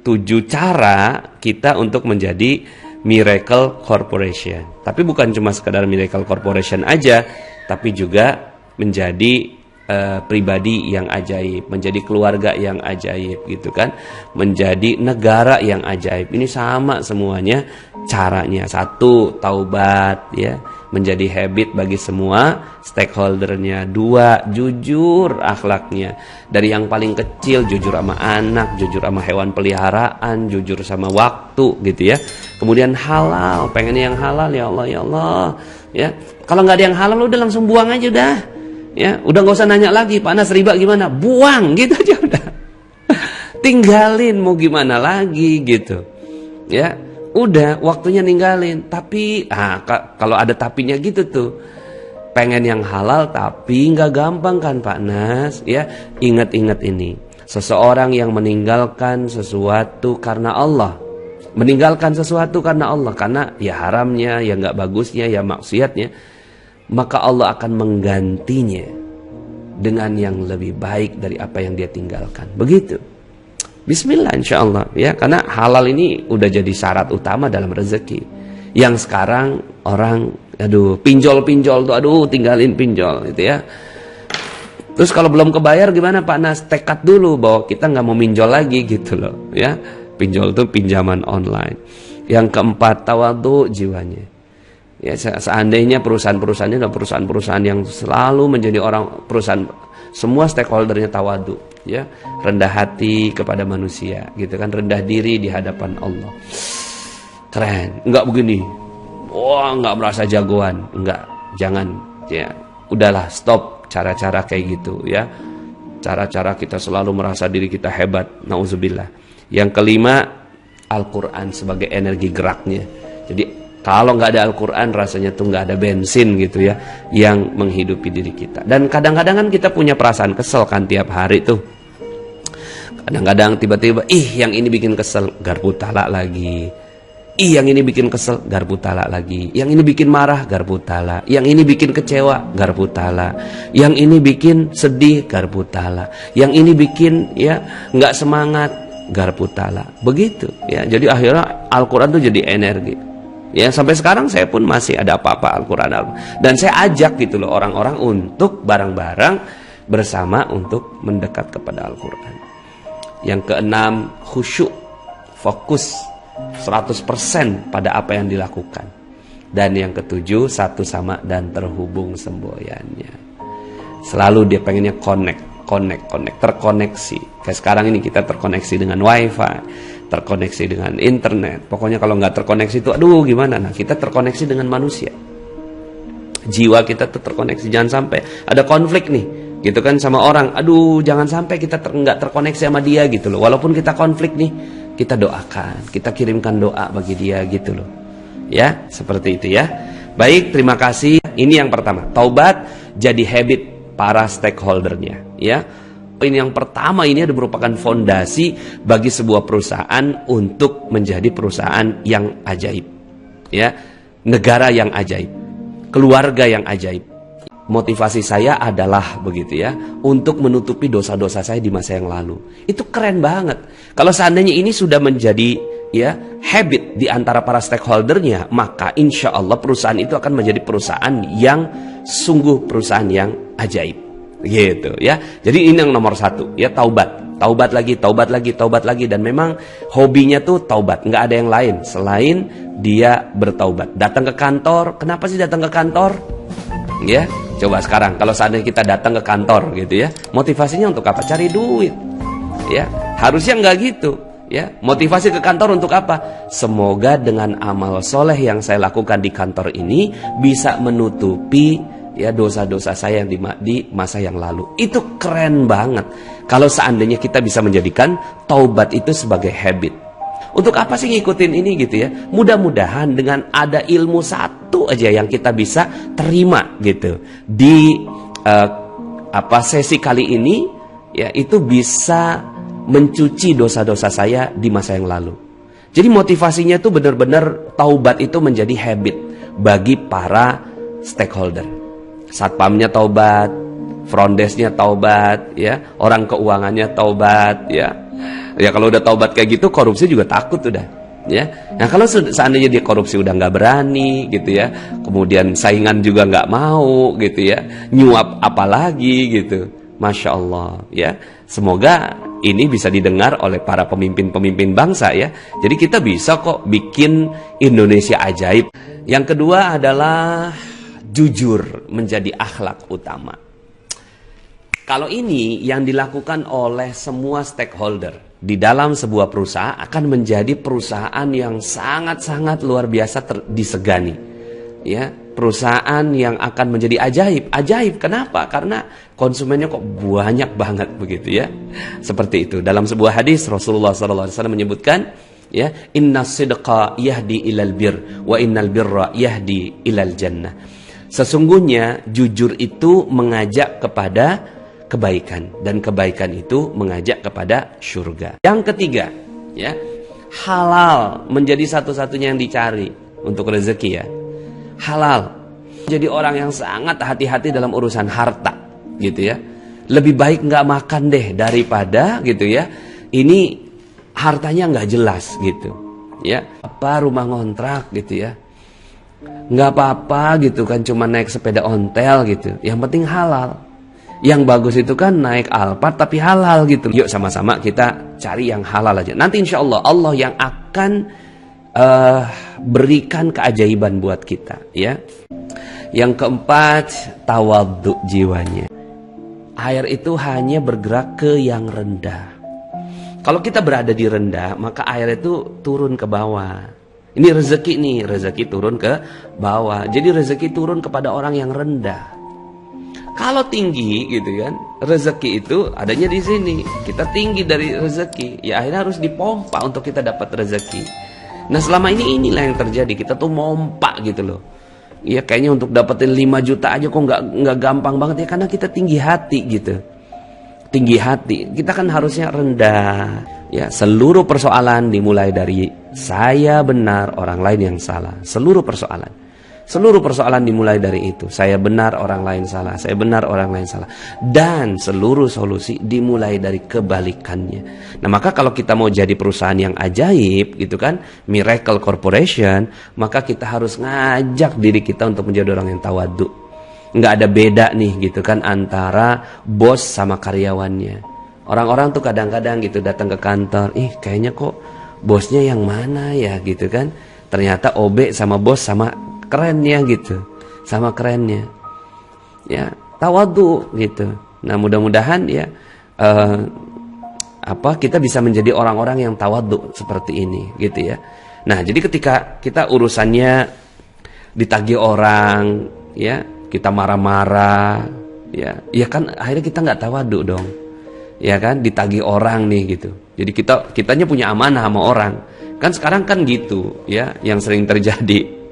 7 cara kita untuk menjadi Miracle Corporation. Tapi bukan cuma sekedar Miracle Corporation aja, tapi juga menjadi pribadi yang ajaib, menjadi keluarga yang ajaib gitu kan, menjadi negara yang ajaib. Ini sama semuanya caranya. 1, taubat ya, menjadi habit bagi semua stakeholdernya. 2, jujur akhlaknya, dari yang paling kecil jujur sama anak, jujur sama hewan peliharaan, jujur sama waktu gitu ya. Kemudian halal, pengen yang halal ya Allah ya Allah ya. Kalau nggak ada yang halal udah langsung buang aja udah. Ya, udah nggak usah nanya lagi, Pak Nas riba gimana? Buang gitu aja udah. Tinggalin mau gimana lagi gitu. Ya, udah waktunya ninggalin. Tapi kalau ada tapinya gitu tuh. Pengen yang halal tapi nggak gampang kan Pak Nas, ya. Ingat-ingat ini. Seseorang yang meninggalkan sesuatu karena Allah. Meninggalkan sesuatu karena Allah, karena ya haramnya, ya nggak bagusnya, ya maksiatnya, maka Allah akan menggantinya dengan yang lebih baik dari apa yang dia tinggalkan. Begitu. Bismillah insyaallah ya, karena halal ini udah jadi syarat utama dalam rezeki. Yang sekarang orang pinjol-pinjol tuh tinggalin pinjol gitu ya. Terus kalau belum kebayar gimana Pak Nas? Tekad dulu bahwa kita nggak mau minjol lagi gitu loh ya. Pinjol itu pinjaman online. Yang keempat, tawadhu jiwanya. Ya, seandainya perusahaan-perusahaannya adalah perusahaan-perusahaan yang selalu menjadi perusahaan semua stakeholdernya tawadhu, ya, rendah hati kepada manusia, gitu kan, rendah diri di hadapan Allah. Keren, enggak begini, wah enggak merasa jagoan, enggak, jangan, ya, udahlah stop cara-cara kayak gitu, ya, cara-cara kita selalu merasa diri kita hebat, nauzubillah. Yang kelima, Al-Quran sebagai energi geraknya. Jadi kalau nggak ada Al-Quran rasanya tuh nggak ada bensin gitu ya, yang menghidupi diri kita. Dan kadang-kadang kan kita punya perasaan kesel kan tiap hari tuh. Kadang-kadang tiba-tiba, yang ini bikin kesel, garpu talak lagi. Yang ini bikin kesel, garpu talak lagi. Yang ini bikin marah, garpu talak. Yang ini bikin kecewa, garpu talak. Yang ini bikin sedih, garpu talak. Yang ini bikin ya nggak semangat, garpu talak. Begitu ya. Jadi akhirnya Al-Quran tuh jadi energi. Ya, sampai sekarang saya pun masih ada apa-apa Al-Quran. Dan saya ajak gitu loh orang-orang untuk bareng-bareng bersama untuk mendekat kepada Al-Quran. Yang keenam, khusyuk, fokus 100% pada apa yang dilakukan. Dan yang ketujuh, satu sama dan terhubung semboyannya. Selalu dia pengennya connect, terkoneksi. Kayak sekarang ini kita terkoneksi dengan wifi, terkoneksi dengan internet. Pokoknya kalau nggak terkoneksi itu gimana? Nah, kita terkoneksi dengan manusia. Jiwa kita tuh terkoneksi. Jangan sampai ada konflik nih gitu kan sama orang. Jangan sampai kita nggak terkoneksi sama dia gitu loh. Walaupun kita konflik nih, kita doakan, kita kirimkan doa bagi dia gitu loh. Ya, seperti itu ya. Baik, terima kasih. Ini yang pertama, taubat jadi habit para stakeholdernya ya. Ini yang pertama, ini merupakan fondasi bagi sebuah perusahaan untuk menjadi perusahaan yang ajaib, ya, negara yang ajaib, keluarga yang ajaib. Motivasi saya adalah begitu ya, untuk menutupi dosa-dosa saya di masa yang lalu. Itu keren banget. Kalau seandainya ini sudah menjadi ya habit di antara para stakeholdernya, maka insya Allah perusahaan itu akan menjadi perusahaan yang sungguh perusahaan yang ajaib. Gitu ya. Jadi ini yang nomor 1 ya, taubat lagi, dan memang hobinya tuh taubat, nggak ada yang lain selain dia bertaubat. Datang ke kantor, kenapa sih datang ke kantor? Ya, coba sekarang kalau seandainya kita datang ke kantor gitu ya, motivasinya untuk apa? Cari duit. Ya, harusnya nggak gitu. Ya, motivasi ke kantor untuk apa? Semoga dengan amal soleh yang saya lakukan di kantor ini bisa menutupi ya dosa-dosa saya yang di masa yang lalu. Itu keren banget kalau seandainya kita bisa menjadikan taubat itu sebagai habit. Untuk apa sih ngikutin ini gitu ya? Mudah-mudahan dengan ada ilmu satu aja yang kita bisa terima gitu di sesi kali ini ya, itu bisa mencuci dosa-dosa saya di masa yang lalu. Jadi motivasinya tuh benar-benar taubat itu menjadi habit bagi para stakeholder. Satpamnya taubat, front desk-nya taubat, ya, orang keuangannya taubat, ya. Ya kalau udah taubat kayak gitu, korupsi juga takut udah, ya. Nah kalau seandainya dia korupsi udah nggak berani, gitu ya, kemudian saingan juga nggak mau, gitu ya, nyuap apalagi, gitu. Masya Allah, ya. Semoga ini bisa didengar oleh para pemimpin-pemimpin bangsa, ya. Jadi kita bisa kok bikin Indonesia ajaib. Yang kedua adalah jujur menjadi akhlak utama. Kalau ini yang dilakukan oleh semua stakeholder di dalam sebuah perusahaan akan menjadi perusahaan yang sangat-sangat luar biasa disegani. Ya, perusahaan yang akan menjadi ajaib. Ajaib kenapa? Karena konsumennya kok banyak banget begitu ya. Seperti itu. Dalam sebuah hadis Rasulullah SAW menyebutkan, ya, innas sidqa yahdi ilal bir wa innal birra yahdi ilal jannah. Sesungguhnya jujur itu mengajak kepada kebaikan dan kebaikan itu mengajak kepada surga. Yang ketiga, ya, halal menjadi satu-satunya yang dicari untuk rezeki, ya. Halal. Jadi orang yang sangat hati-hati dalam urusan harta, gitu ya. Lebih baik nggak makan deh daripada, gitu ya, ini hartanya nggak jelas, gitu ya. Apa rumah ngontrak, gitu ya, nggak apa-apa gitu kan, cuma naik sepeda ontel gitu, yang penting halal. Yang bagus itu kan naik Alphard tapi halal gitu. Yuk sama-sama kita cari yang halal aja. Nanti insya Allah Allah yang akan berikan keajaiban buat kita, ya. Yang keempat, tawadhu jiwanya. Air itu hanya bergerak ke yang rendah. Kalau kita berada di rendah, maka air itu turun ke bawah. Ini rezeki nih, rezeki turun ke bawah. Jadi rezeki turun kepada orang yang rendah. Kalau tinggi gitu kan, rezeki itu adanya di sini. Kita tinggi dari rezeki, ya akhirnya harus dipompa untuk kita dapat rezeki. Nah selama ini inilah yang terjadi, kita tuh mompa gitu loh. Ya kayaknya untuk dapetin 5 juta aja kok nggak gampang banget ya, karena kita tinggi hati gitu. Tinggi hati, kita kan harusnya rendah. Ya, seluruh persoalan dimulai dari saya benar, orang lain yang salah. Seluruh persoalan dimulai dari itu. Saya benar, orang lain salah. Saya benar, orang lain salah. Dan seluruh solusi dimulai dari kebalikannya. Nah, maka kalau kita mau jadi perusahaan yang ajaib gitu kan, Miracle Corporation, maka kita harus ngajak diri kita untuk menjadi orang yang tawadhu. Nggak ada beda nih gitu kan antara bos sama karyawannya. Orang-orang tuh kadang-kadang gitu datang ke kantor, kayaknya kok bosnya yang mana ya gitu kan. Ternyata OB sama bos sama kerennya gitu, sama kerennya, ya, tawadhu gitu. Nah mudah-mudahan ya kita bisa menjadi orang-orang yang tawadhu seperti ini gitu ya. Nah jadi ketika kita urusannya ditagih orang, ya, kita marah-marah, ya kan akhirnya kita nggak tawadhu dong, ya kan, ditagih orang nih gitu. Jadi kitanya punya amanah sama orang, kan sekarang kan gitu ya, yang sering terjadi.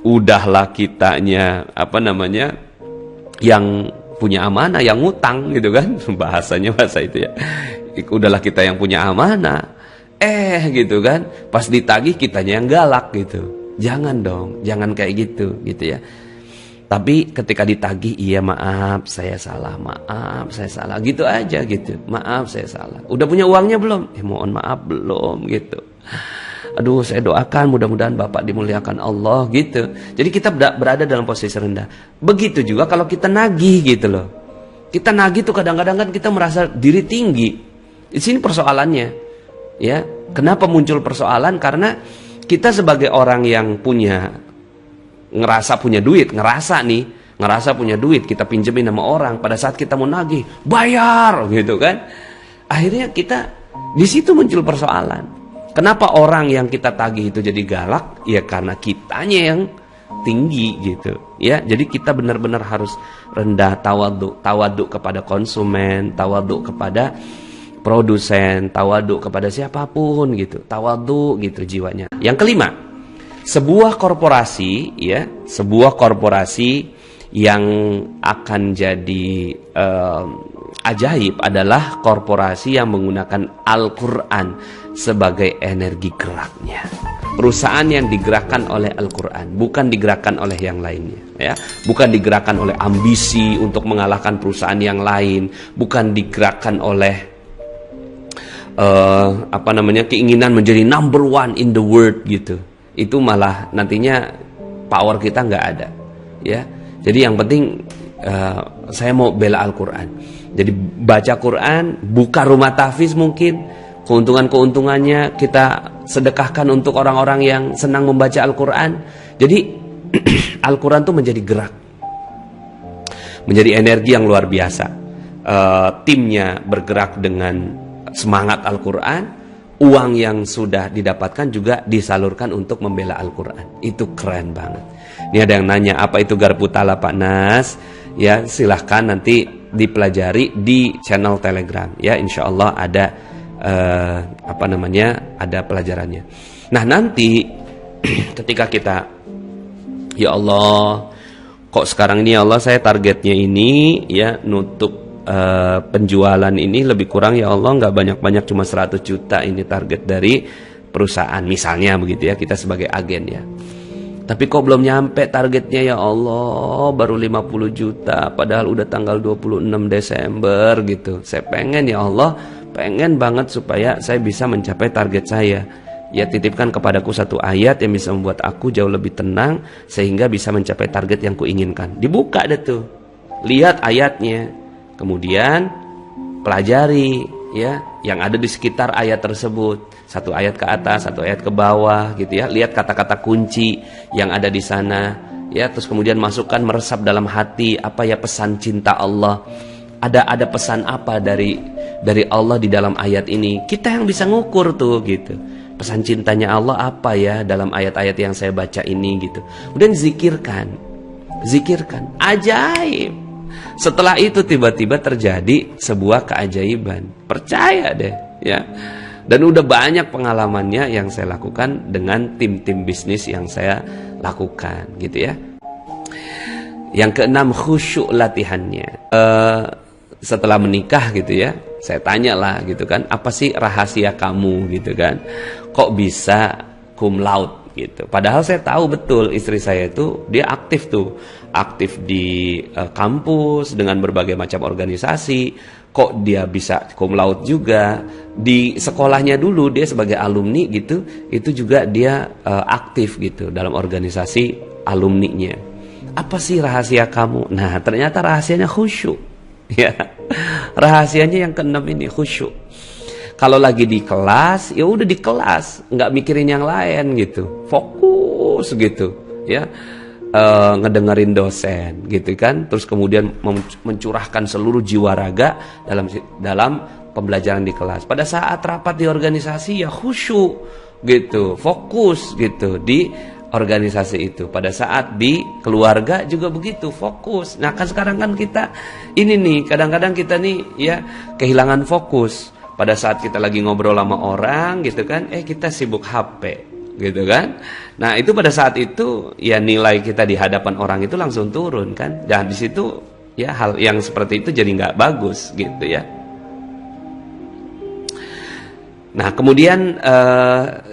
Udahlah kitanya yang punya amanah, yang ngutang gitu kan, bahasa itu ya. Udahlah kita yang punya amanah, gitu kan, pas ditagih kitanya yang galak gitu. Jangan dong, jangan kayak gitu ya. Tapi ketika ditagih, iya maaf saya salah, gitu aja gitu. Maaf saya salah. Udah punya uangnya belum? Mohon maaf belum gitu. Aduh, saya doakan mudah-mudahan Bapak dimuliakan Allah gitu. Jadi kita berada dalam posisi rendah. Begitu juga kalau kita nagih gitu loh. Kita nagih tuh kadang-kadang kan kita merasa diri tinggi. Di sini persoalannya, ya. Kenapa muncul persoalan? Karena kita sebagai orang yang ngerasa punya duit, ngerasa punya duit, kita pinjemin sama orang. Pada saat kita mau nagih, bayar gitu kan. Akhirnya kita di situ muncul persoalan. Kenapa orang yang kita tagih itu jadi galak? Ya karena kitanya yang tinggi gitu. Ya, jadi kita benar-benar harus rendah, tawadhu kepada konsumen, tawadhu kepada produsen, tawadhu kepada siapapun gitu. Tawadhu gitu jiwanya. Yang kelima, sebuah korporasi yang akan jadi ajaib adalah korporasi yang menggunakan Al-Quran sebagai energi geraknya. perusahaan yang digerakkan oleh Al-Quran, bukan digerakkan oleh yang lainnya, ya. Bukan digerakkan oleh ambisi untuk mengalahkan perusahaan yang lain, bukan digerakkan oleh keinginan menjadi number one in the world gitu. Itu malah nantinya power kita nggak ada, ya. Jadi yang penting saya mau bela Al-Quran. Jadi baca Quran, buka rumah tahfiz mungkin, keuntungannya kita sedekahkan untuk orang-orang yang senang membaca Al-Quran. Jadi Al-Quran itu menjadi gerak, menjadi energi yang luar biasa. Timnya bergerak dengan semangat Al-Quran, uang yang sudah didapatkan juga disalurkan untuk membela Al-Quran. Itu keren banget. Ini ada yang nanya, apa itu Garpu Tala Pak Nas? Ya, silahkan nanti dipelajari di channel Telegram. Ya, insya Allah ada ada pelajarannya. Nah, nanti ketika kita, ya Allah, kok sekarang ini ya Allah saya targetnya ini ya nutup penjualan ini lebih kurang ya Allah, nggak banyak-banyak, cuma 100 juta ini target dari perusahaan misalnya begitu ya, kita sebagai agen ya. Tapi kok belum nyampe targetnya ya Allah, baru 50 juta padahal udah tanggal 26 Desember gitu. Saya pengen ya Allah, pengen banget supaya saya bisa mencapai target saya. Ya, titipkan kepadaku satu ayat yang bisa membuat aku jauh lebih tenang sehingga bisa mencapai target yang kuinginkan. Dibuka deh tuh, lihat ayatnya, kemudian pelajari ya yang ada di sekitar ayat tersebut. Satu ayat ke atas, satu ayat ke bawah gitu ya. Lihat kata-kata kunci yang ada di sana ya, terus kemudian masukkan, meresap dalam hati apa ya pesan cinta Allah. Ada pesan apa dari Allah di dalam ayat ini. Kita yang bisa ngukur tuh gitu. Pesan cintanya Allah apa ya dalam ayat-ayat yang saya baca ini gitu. Kemudian zikirkan. Ajaib. Setelah itu tiba-tiba terjadi sebuah keajaiban. Percaya deh ya. Dan udah banyak pengalamannya yang saya lakukan dengan tim-tim bisnis yang saya lakukan gitu ya. Yang keenam, khusyuk latihannya. Setelah menikah gitu ya, saya tanya lah gitu kan, apa sih rahasia kamu gitu kan, kok bisa cum laude gitu. Padahal saya tahu betul istri saya itu dia aktif di kampus dengan berbagai macam organisasi. Kok dia bisa cum laude juga di sekolahnya dulu, dia sebagai alumni gitu, itu juga dia aktif gitu dalam organisasi alumninya. Apa sih rahasia kamu? Nah, ternyata rahasianya khusyuk. Ya, rahasianya yang keenam ini, khusyuk. Kalau lagi di kelas, ya udah di kelas, nggak mikirin yang lain gitu, fokus gitu, ya, ngedengerin dosen, gitu kan. Terus kemudian mencurahkan seluruh jiwa raga dalam pembelajaran di kelas. Pada saat rapat di organisasi ya khusyuk, gitu, fokus gitu di organisasi itu. Pada saat di keluarga juga begitu, fokus. Nah kan sekarang kan kita ini nih, kadang-kadang kita nih ya kehilangan fokus. Pada saat kita lagi ngobrol sama orang gitu kan, kita sibuk HP gitu kan. Nah itu pada saat itu ya nilai kita di hadapan orang itu langsung turun kan. Dan di situ ya hal yang seperti itu jadi nggak bagus gitu ya. Nah kemudian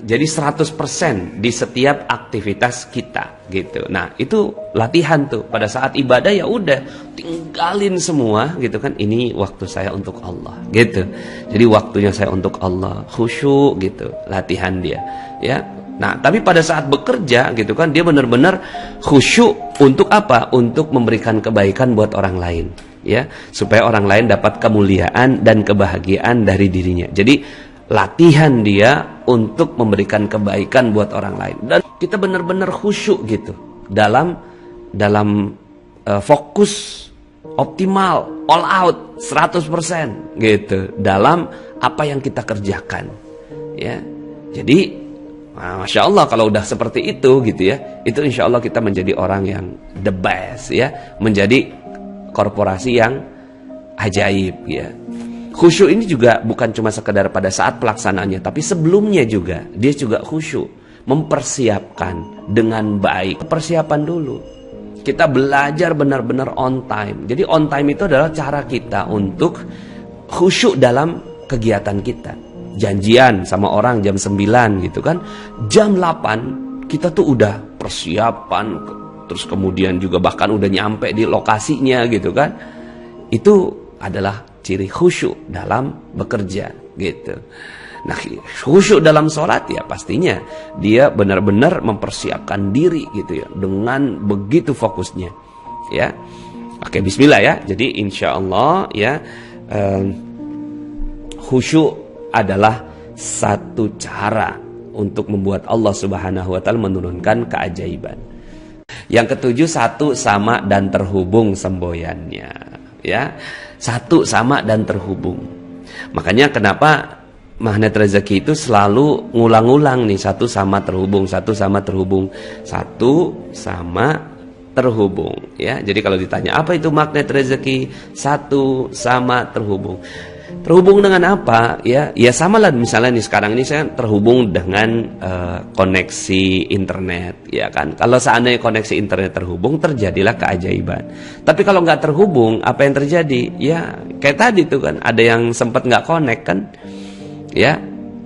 jadi 100% di setiap aktivitas kita gitu. Nah itu latihan tuh. Pada saat ibadah ya udah tinggalin semua gitu kan. Ini waktu saya untuk Allah gitu. Jadi waktunya saya untuk Allah, khusyuk gitu, latihan dia ya. Nah tapi pada saat bekerja gitu kan, dia benar-benar khusyuk untuk apa? Untuk memberikan kebaikan buat orang lain ya, supaya orang lain dapat kemuliaan dan kebahagiaan dari dirinya. Jadi latihan dia untuk memberikan kebaikan buat orang lain. Dan kita benar-benar khusyuk gitu dalam fokus optimal, all out 100% gitu dalam apa yang kita kerjakan ya. Jadi Masya Allah kalau udah seperti itu gitu ya, itu insya Allah kita menjadi orang yang the best ya, menjadi korporasi yang ajaib ya. Khusyuk ini juga bukan cuma sekedar pada saat pelaksanaannya, tapi sebelumnya juga dia juga khusyuk, mempersiapkan dengan baik. Persiapan dulu, kita belajar benar-benar on time. Jadi on time itu adalah cara kita untuk khusyuk dalam kegiatan kita janjian sama orang jam 9 gitu kan, jam 8 kita tuh udah persiapan, terus kemudian juga bahkan udah nyampe di lokasinya gitu kan. Itu adalah ciri khusyuk dalam bekerja gitu. Nah, khusyuk dalam sholat ya pastinya dia benar-benar mempersiapkan diri gitu ya, dengan begitu fokusnya ya. Oke, bismillah ya. Jadi insya Allah ya, khusyuk adalah satu cara untuk membuat Allah Subhanahu wa Ta'ala menurunkan keajaiban. Yang ketujuh, satu, sama dan terhubung semboyannya ya. Satu, sama dan terhubung. Makanya kenapa magnet rezeki itu selalu ngulang-ngulang nih, satu sama terhubung, satu sama terhubung, satu sama terhubung ya. Jadi kalau ditanya apa itu magnet rezeki, satu sama terhubung. Terhubung dengan apa ya? Ya sama lah, misalnya nih sekarang ini saya terhubung dengan koneksi internet ya kan. Kalau seandainya koneksi internet terhubung, terjadilah keajaiban. Tapi kalau nggak terhubung, apa yang terjadi? Ya kayak tadi tuh kan, ada yang sempat nggak connect kan ya,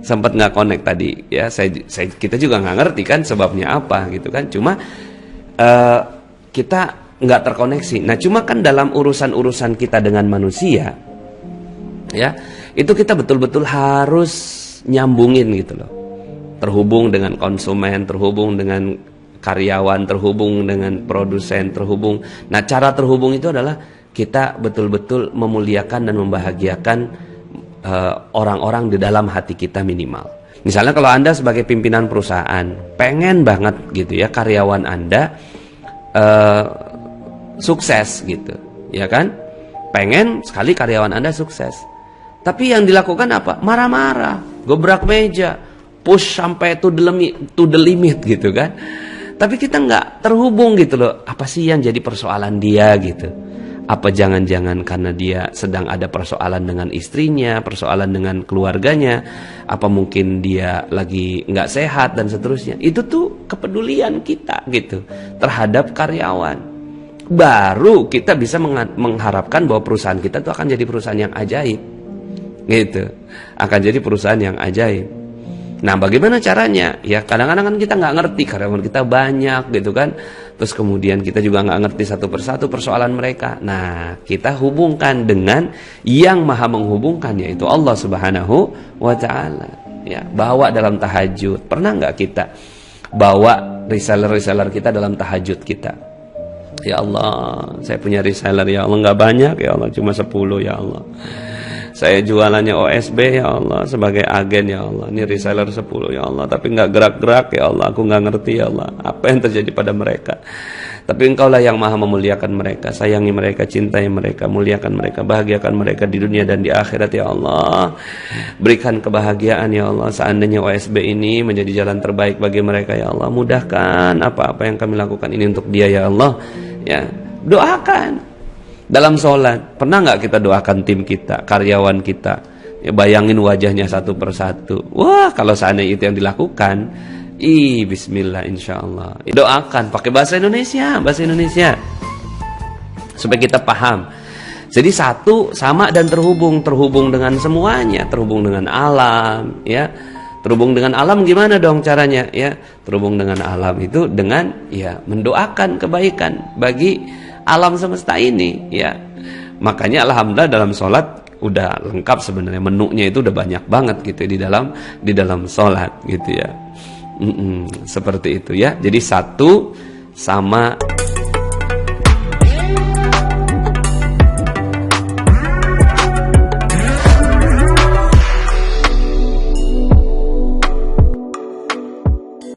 sempat nggak connect tadi ya. Kita juga nggak ngerti kan sebabnya apa gitu kan. Cuma kita nggak terkoneksi. Nah cuma kan dalam urusan-urusan kita dengan manusia ya, itu kita betul-betul harus nyambungin gitu loh. Terhubung dengan konsumen, terhubung dengan karyawan, terhubung dengan produsen, terhubung. Nah cara terhubung itu adalah kita betul-betul memuliakan dan membahagiakan orang-orang di dalam hati kita minimal. Misalnya kalau Anda sebagai pimpinan perusahaan pengen banget gitu ya karyawan Anda sukses gitu ya kan, pengen sekali karyawan Anda sukses. Tapi yang dilakukan apa? Marah-marah, gebrak meja, push sampai to the limit gitu kan. Tapi kita nggak terhubung gitu loh. Apa sih yang jadi persoalan dia gitu? Apa jangan-jangan karena dia sedang ada persoalan dengan istrinya, persoalan dengan keluarganya, apa mungkin dia lagi nggak sehat dan seterusnya. Itu tuh kepedulian kita gitu terhadap karyawan. Baru kita bisa mengharapkan bahwa perusahaan kita tuh akan jadi perusahaan yang ajaib gitu, akan jadi perusahaan yang ajaib. Nah bagaimana caranya? Ya kadang-kadang kan kita nggak ngerti, karyawan kita banyak gitu kan. Terus kemudian kita juga nggak ngerti satu persatu persoalan mereka. Nah kita hubungkan dengan yang maha menghubungkan, yaitu Allah Subhanahu wa Ta'ala ya. Bawa dalam tahajud. Pernah nggak kita bawa reseller kita dalam tahajud kita? Ya Allah, saya punya reseller ya Allah nggak banyak ya Allah, cuma 10 ya Allah. Saya jualannya OSB ya Allah, sebagai agen ya Allah. Ini reseller 10 ya Allah, tapi nggak gerak-gerak ya Allah. Aku nggak ngerti ya Allah apa yang terjadi pada mereka. Tapi Engkaulah yang maha memuliakan mereka. Sayangi mereka, cintai mereka, muliakan mereka, bahagiakan mereka di dunia dan di akhirat ya Allah. Berikan kebahagiaan ya Allah. Seandainya OSB ini menjadi jalan terbaik bagi mereka ya Allah, mudahkan apa-apa yang kami lakukan ini untuk dia ya Allah. Ya, doakan. Dalam sholat, pernah nggak kita doakan tim kita, karyawan kita? Ya, bayangin wajahnya satu persatu. Wah, kalau seandainya itu yang dilakukan, bismillah insya Allah. Doakan pakai bahasa Indonesia, supaya kita paham. Jadi satu, sama dan terhubung dengan semuanya, terhubung dengan alam, ya. Terhubung dengan alam gimana dong caranya? Ya, terhubung dengan alam itu dengan ya mendoakan kebaikan bagi alam semesta ini ya. Makanya alhamdulillah dalam sholat udah lengkap sebenarnya, menunya itu udah banyak banget gitu di dalam sholat gitu ya. Seperti itu ya. Jadi satu, sama